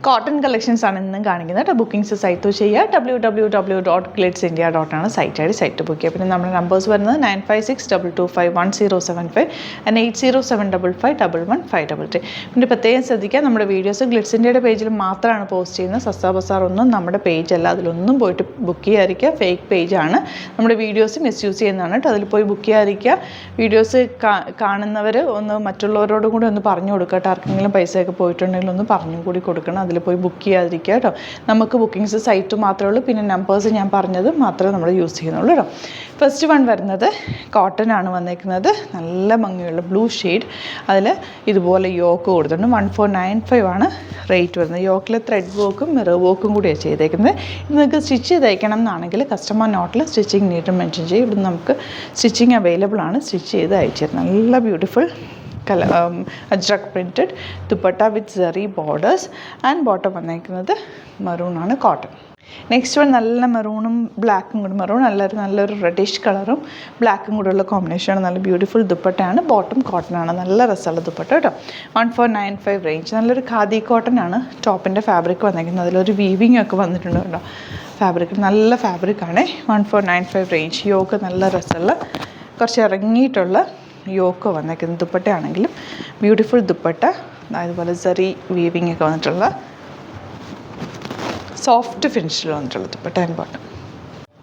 Cotton collections ആണ് ഇന്നും കാണിക്കുന്നത്. ബുക്കിംഗ്സ് സൈറ്റ് ചെയ്യുക. www.glitzindia.ആണ് സൈറ്റ് ഐഡി. സൈറ്റ് ബുക്ക് ചെയ്യുക. പിന്നെ നമ്മുടെ നമ്പേഴ്സ് വരുന്നത് 9562251075 ആൻഡ് 8075551533. പിന്നെ പ്രത്യേകം ശ്രദ്ധിക്കുക, നമ്മുടെ വീഡിയോസ് ഗ്ലിറ്റ്സ് ഇന്ത്യയുടെ പേജിൽ മാത്രമാണ് പോസ്റ്റ് ചെയ്യുന്നത്. സസ്ത ബസാർ ഒന്നും നമ്മുടെ പേജ് അല്ല, അതിലൊന്നും പോയിട്ട് ബുക്ക് ചെയ്യാതിരിക്കുക. ഫേക്ക് പേജാണ്. നമ്മുടെ വീഡിയോസ് മിസ്യൂസ് ചെയ്യുന്നതാണ് കേട്ടോ. അതിൽ പോയി ബുക്ക് ചെയ്യാതിരിക്കുക. വീഡിയോസ് കാണുന്നവർ ഒന്ന് മറ്റുള്ളവരോടും കൂടി ഒന്ന് പറഞ്ഞു കൊടുക്കട്ടെ. ആർക്കെങ്കിലും പൈസയൊക്കെ പോയിട്ടുണ്ടെങ്കിൽ ഒന്ന് പറഞ്ഞും കൂടി കൊടുക്കണം. അതിൽ പോയി ബുക്ക് ചെയ്യാതിരിക്കുക കേട്ടോ. നമുക്ക് ബുക്കിങ്സ് സൈറ്റ് മാത്രമേ ഉള്ളൂ. പിന്നെ നമ്പേഴ്സ് ഞാൻ പറഞ്ഞത് മാത്രമേ നമ്മൾ യൂസ് ചെയ്യുന്നുള്ളൂ കേട്ടോ. ഫസ്റ്റ് വൺ വരുന്നത് കോട്ടൺ ആണ് വന്നേക്കുന്നത്. നല്ല ഭംഗിയുള്ള ബ്ലൂ ഷെയ്ഡ്. അതിൽ ഇതുപോലെ യോക്ക് കൊടുത്തിട്ടുണ്ട്. 1495 ആണ് റേറ്റ് വരുന്നത്. യോക്കിൽ ത്രെഡ് വർക്കും മിറർ വർക്കും കൂടിയാണ് ചെയ്തേക്കുന്നത്. ഇത് നിങ്ങൾക്ക് സ്റ്റിച്ച് ചെയ്ത് തയ്ക്കണം എന്നാണെങ്കിൽ കസ്റ്റമർ നോട്ടിൽ സ്റ്റിച്ചിങ് നീറ്റ് മെൻഷൻ ചെയ്യും. ഇവിടെ നമുക്ക് സ്റ്റിച്ചിങ് അവൈലബിൾ ആണ്. സ്റ്റിച്ച് ചെയ്ത് അയച്ചു തരും. നല്ല beautiful Ajrakh printed dupatta with zari borders and bottom വന്നേക്കുന്നത് മെറൂണാണ്, കോട്ടൺ. നെക്സ്റ്റ് വൺ നല്ല മെറൂണും ബ്ലാക്കും കൂടി, മെറൂൺ നല്ലൊരു റെഡിഷ് കളറും ബ്ലാക്കും കൂടെയുള്ള കോമ്പിനേഷനാണ്. നല്ല ബ്യൂട്ടിഫുൾ ദുപ്പട്ടയാണ്. ബോട്ടം കോട്ടൺ ആണ്. നല്ല രസമുള്ള ദുപ്പട്ട കേട്ടോ. 1495 റേഞ്ച്. നല്ലൊരു ഖാദി കോട്ടൺ ആണ് ടോപ്പിൻ്റെ ഫാബ്രിക് വന്നേക്കുന്നത്. അതിലൊരു വീവിങ് ഒക്കെ വന്നിട്ടുണ്ട് കേട്ടോ. ഫാബ്രിക് നല്ല ഫാബ്രിക്കാണ്. 1495 റേഞ്ച്. യോക്ക് നല്ല രസമുള്ള കുറച്ച് ഇറങ്ങിയിട്ടുള്ള യോക്ക് വന്നേക്കുന്നത്. ദുപ്പട്ടയാണെങ്കിലും ബ്യൂട്ടിഫുൾ ദുപ്പട്ട. അതുപോലെ സെറി വീവിങ് ഒക്കെ വന്നിട്ടുള്ള സോഫ്റ്റ് ഫിനിഷിൽ വന്നിട്ടുള്ള dupatta and bottom.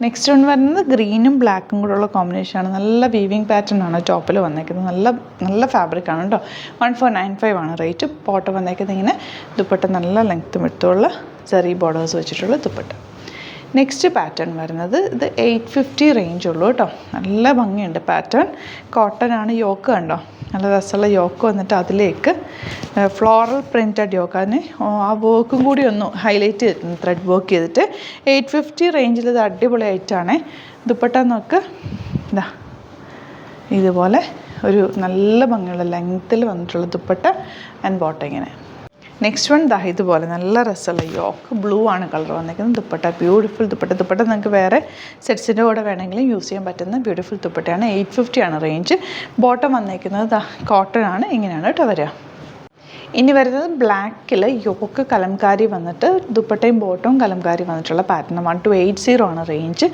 Next one വരുന്നത് ഗ്രീനും ബ്ലാക്കും കൂടെ ഉള്ള കോമ്പിനേഷനാണ്. നല്ല വീവിങ് പാറ്റേൺ ആണ് ടോപ്പിൽ വന്നേക്കുന്നത്. നല്ല ഫാബ്രിക്കാണ് കേട്ടോ. 1495 ആണ് റേറ്റ്. ബോട്ടം വന്നേക്കുന്നത് ഇങ്ങനെ. ദുപ്പട്ട നല്ല ലെങ്ത്തും എടുത്തുള്ള സെറി ബോർഡേഴ്സ് വെച്ചിട്ടുള്ള ദുപ്പട്ട. നെക്സ്റ്റ് പാറ്റേൺ വരുന്നത് ഇത് 850 റേഞ്ച് ഉള്ളൂ കേട്ടോ. നല്ല ഭംഗിയുണ്ട് പാറ്റേൺ. കോട്ടൺ ആണ്. യോക്ക് കണ്ടോ, നല്ല രസമുള്ള യോക്ക് വന്നിട്ട് അതിലേക്ക് ഫ്ലോറൽ പ്രിൻറ്റഡ് യോക്ക്. അതിന് ആ വർക്കും കൂടി ഒന്ന് ഹൈലൈറ്റ് ചെയ്തിട്ടുണ്ട്, ത്രെഡ് വർക്ക് ചെയ്തിട്ട്. 850 റേഞ്ചിൽ ഇത് അടിപൊളി ആയിട്ടാണ്. ദുപ്പട്ട നോക്ക്, ഇതാ ഇതുപോലെ ഒരു നല്ല ഭംഗിയുള്ള ലെങ്ത്തിൽ വന്നിട്ടുള്ള ദുപ്പട്ട ആൻഡ് ബോട്ടം ഇങ്ങനെ. നെക്സ്റ്റ് വൺ ദാ ഇതുപോലെ നല്ല രസമുള്ള യോക്ക്. ബ്ലൂ ആണ് കളർ വന്നിരിക്കുന്നത്. ദുപ്പട്ട ബ്യൂട്ടിഫുൾ ദുപ്പട്ട. ദുപ്പട്ട നിങ്ങൾക്ക് വേറെ സെറ്റ്സിൻ്റെ കൂടെ വേണമെങ്കിലും യൂസ് ചെയ്യാൻ പറ്റുന്ന ബ്യൂട്ടിഫുൾ ദുപ്പട്ടയാണ്. 850 ആണ് റേഞ്ച്. ബോട്ടം വന്നിരിക്കുന്നത് കോട്ടൺ ആണ്. ഇങ്ങനെയാണ് കേട്ടോ വരിക. ഇനി വരുന്നത് ബ്ലാക്കിൽ യോക്ക് കലംകാരി വന്നിട്ട് ദുപ്പട്ടയും ബോട്ടവും കലംകാരി വന്നിട്ടുള്ള പാറ്റേൺ. 1280 ആണ് റേഞ്ച്.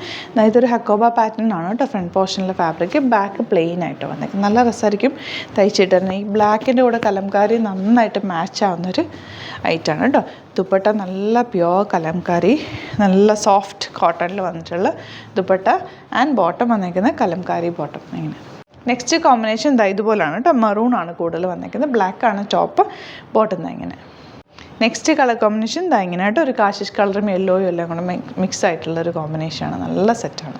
ഇതൊരു ഹക്കോബ പാറ്റേൺ ആണ് കേട്ടോ. ഫ്രണ്ട് പോർഷനിലെ ഫാബ്രിക്. ബാക്ക് പ്ലെയിൻ ആയിട്ട് വന്നേക്കും. നല്ല രസമായിരിക്കും തയ്ച്ചിട്ടിരുന്നത്. ഈ ബ്ലാക്കിൻ്റെ കൂടെ കലംകാരി നന്നായിട്ട് മാച്ച് ആവുന്നൊരു ഐറ്റാണ് കേട്ടോ. ദുപ്പട്ട നല്ല പ്യോർ കലംകാരി, നല്ല സോഫ്റ്റ് കോട്ടണിൽ വന്നിട്ടുള്ള ദുപ്പട്ട ആൻഡ് ബോട്ടം വന്നേക്കുന്ന കലംകാരി ബോട്ടം ഇങ്ങനെ. നെക്സ്റ്റ് കോമ്പിനേഷൻ ഇതാ ഇതുപോലാണ് കേട്ടോ. മെറൂൺ ആണ് കൂടുതൽ വന്നിരിക്കുന്നത്. ബ്ലാക്ക് ആണ് ടോപ്പ്, ബോട്ടം ഇങ്ങനെ. നെക്സ്റ്റ് കളർ കോമ്പിനേഷൻ ഇതാ ഇങ്ങനെ കേട്ടോ. ഒരു കാശിഷ് കളറും യെല്ലോയും എല്ലാം കൂടെ മിക്സ് ആയിട്ടുള്ളൊരു കോമ്പിനേഷനാണ്. നല്ല സെറ്റാണ്.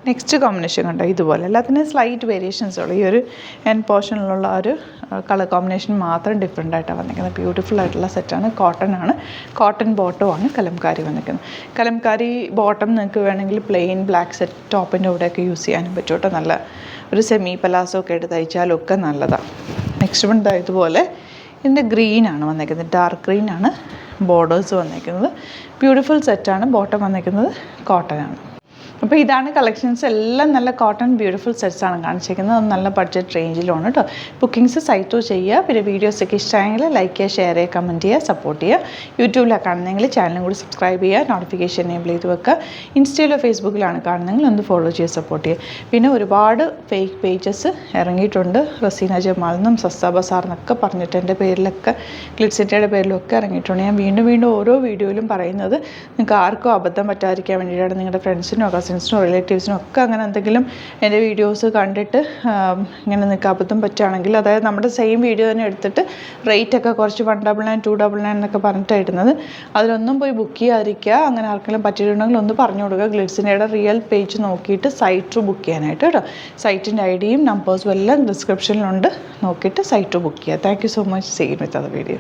നെക്സ്റ്റ് കോമ്പിനേഷൻ കണ്ടോ ഇതുപോലെ. എല്ലാത്തിനും സ്ലൈറ്റ് വേരിയേഷൻസ് ഉള്ളൂ. ഈ ഒരു എൻഡ് പോർഷനിലുള്ള ഒരു കളർ കോമ്പിനേഷൻ മാത്രം ഡിഫറെൻ്റ് ആയിട്ടാണ് വന്നിരിക്കുന്നത്. ബ്യൂട്ടിഫുൾ ആയിട്ടുള്ള സെറ്റാണ്. കോട്ടൺ ആണ്. കോട്ടൺ ബോട്ടം ആണ് കലംകാരി വന്നിരിക്കുന്നത്. കലംകാരി ബോട്ടം നിങ്ങൾക്ക് വേണമെങ്കിൽ പ്ലെയിൻ ബ്ലാക്ക് സെറ്റ് ടോപ്പിൻ്റെ കൂടെയൊക്കെ യൂസ് ചെയ്യാനും പറ്റും കേട്ടോ. നല്ല ഒരു സെമി പലാസോ ഒക്കെ എടുത്ത് തയ്ച്ചാലൊക്കെ നല്ലതാണ്. നെക്സ്റ്റ് വൺ ഇതുപോലെ ഇതിൻ്റെ ഗ്രീനാണ് വന്നിരിക്കുന്നത്. ഡാർക്ക് ഗ്രീനാണ് ബോർഡേഴ്സ് വന്നിരിക്കുന്നത്. ബ്യൂട്ടിഫുൾ സെറ്റാണ്. ബോട്ടം വന്നിരിക്കുന്നത് കോട്ടൺ ആണ്. അപ്പോൾ ഇതാണ് കളക്ഷൻസ്. എല്ലാം നല്ല കോട്ടൺ ബ്യൂട്ടിഫുൾ സെറ്റ്സാണ് കാണിച്ചിരിക്കുന്നത്. നല്ല ബഡ്ജറ്റ് റേഞ്ചിലാണ് കേട്ടോ. ബുക്കിങ്സ് സൈറ്റ് ചെയ്യുക. പിന്നെ വീഡിയോസൊക്കെ ഇഷ്ടമായെങ്കിൽ ലൈക്ക് ചെയ്യുക, ഷെയർ ചെയ്യുക, കമൻറ്റ് ചെയ്യുക, സപ്പോർട്ട് ചെയ്യുക. യൂട്യൂബിലാണ് കാണുന്നതെങ്കിൽ ചാനലും കൂടി സബ്സ്ക്രൈബ് ചെയ്യുക, നോട്ടിഫിക്കേഷൻ എനേബിൾ ചെയ്ത് വെക്കുക. ഇൻസ്റ്റയിലോ ഫേസ്ബുക്കിലാണ് കാണുന്നതെങ്കിൽ ഒന്ന് ഫോളോ ചെയ്ത് സപ്പോർട്ട് ചെയ്യുക. പിന്നെ ഒരുപാട് ഫേക്ക് പേജസ് ഇറങ്ങിയിട്ടുണ്ട്. റസീന ജമാൽ എന്നും സസ്ത ബസാർ എന്നൊക്കെ പറഞ്ഞിട്ട് എൻ്റെ പേരിലൊക്കെ ഗ്ലിറ്റ്സ് ഇന്ത്യയുടെ പേരിലൊക്കെ ഇറങ്ങിയിട്ടുണ്ട്. ഞാൻ വീണ്ടും ഓരോ വീഡിയോയിലും പറയുന്നത് നിങ്ങൾക്ക് ആർക്കും അബദ്ധം പറ്റാതിരിക്കാൻ വേണ്ടിയിട്ടാണ്. നിങ്ങളുടെ ഫ്രണ്ട്സിനോ കസിൻസിനോ റിലേറ്റീവ്സിനോ ഒക്കെ അങ്ങനെ എന്തെങ്കിലും എൻ്റെ വീഡിയോസ് കണ്ടിട്ട് ഇങ്ങനെ നിങ്ങൾക്ക് അബദ്ധം പറ്റുകയാണെങ്കിൽ, അതായത് നമ്മുടെ സെയിം വീഡിയോ തന്നെ എടുത്തിട്ട് റേറ്റൊക്കെ കുറച്ച് 199 299 എന്നൊക്കെ പറഞ്ഞിട്ടാണ് ഇടുന്നത്. അതിലൊന്നും പോയി ബുക്ക് ചെയ്യാതിരിക്കുക. അങ്ങനെ ആർക്കെങ്കിലും പറ്റിയിട്ടുണ്ടെങ്കിൽ ഒന്ന് പറഞ്ഞു കൊടുക്കുക. ഗ്ലിറ്റ്സ് ഇന്ത്യയുടെ റിയൽ പേജ് നോക്കിയിട്ട് സൈറ്റ് ബുക്ക് ചെയ്യാനായിട്ട് കേട്ടോ. സൈറ്റിൻ്റെ ഐഡിയും നമ്പേഴ്സും എല്ലാം ഡിസ്ക്രിപ്ഷനിലുണ്ട്. നോക്കിയിട്ട് സൈറ്റ് ബുക്ക് ചെയ്യുക. Thank you so much. See you with other video.